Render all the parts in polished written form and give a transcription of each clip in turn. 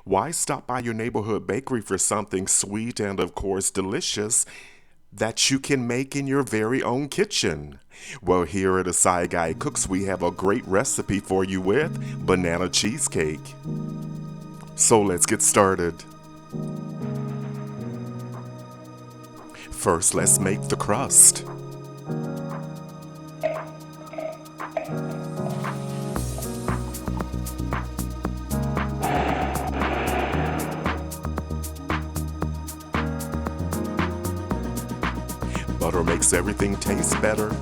Why stop by your neighborhood bakery for something sweet and, of course, delicious that you can make in your very own kitchen? Well, here at Asai Guy Cooks, we have a great recipe for you with banana cheesecake. So let's get started. First, let's make the crust. Butter makes everything taste better.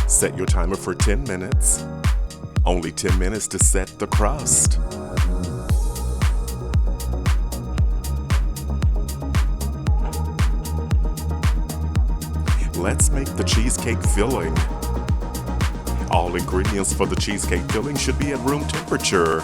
Set your timer for 10 minutes. Only 10 minutes to set the crust. Let's make the cheesecake filling. All ingredients for the cheesecake filling should be at room temperature.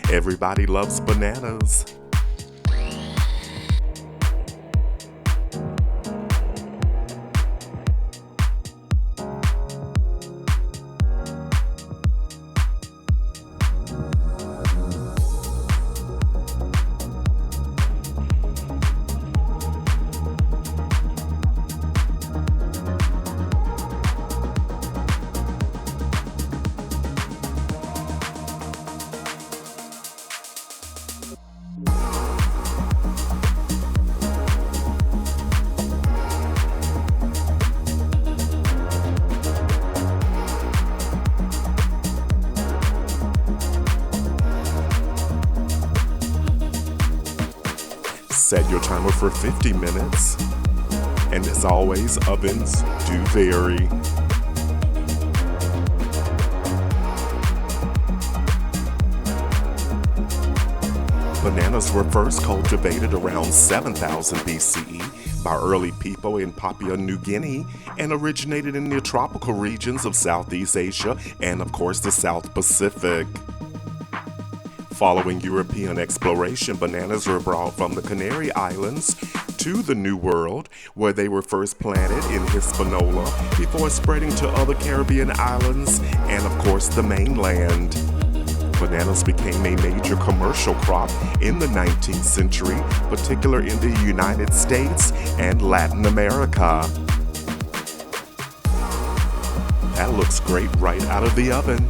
Everybody loves bananas. Set your timer for 50 minutes. And as always, ovens do vary. Bananas were first cultivated around 7000 BCE by early people in Papua New Guinea and originated in the tropical regions of Southeast Asia and, of course, the South Pacific. Following European exploration, bananas were brought from the Canary Islands to the New World, where they were first planted in Hispaniola before spreading to other Caribbean islands and, of course, the mainland. Bananas became a major commercial crop in the 19th century, particularly in the United States and Latin America. That looks great right out of the oven.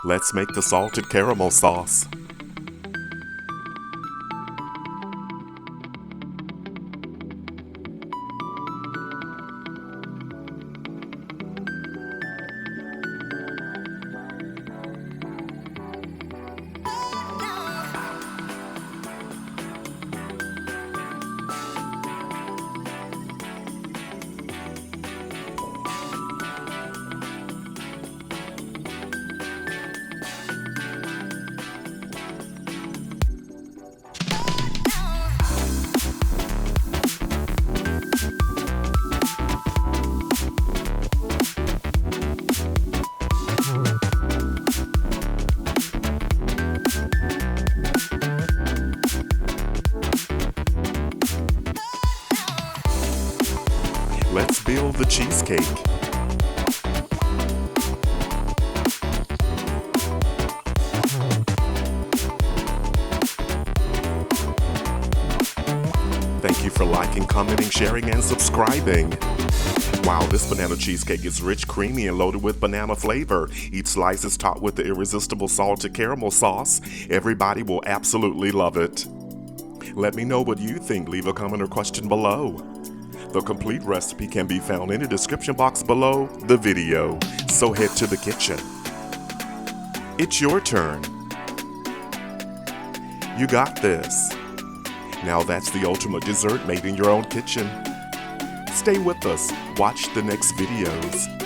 Let's make the salted caramel sauce. Let's build the cheesecake. Thank you for liking, commenting, sharing, and subscribing. Wow, this banana cheesecake is rich, creamy, and loaded with banana flavor. Each slice is topped with the irresistible salted caramel sauce. Everybody will absolutely love it. Let me know what you think. Leave a comment or question below. The complete recipe can be found in the description box below the video. So head to the kitchen. It's your turn. You got this. Now that's the ultimate dessert made in your own kitchen. Stay with us. Watch the next videos.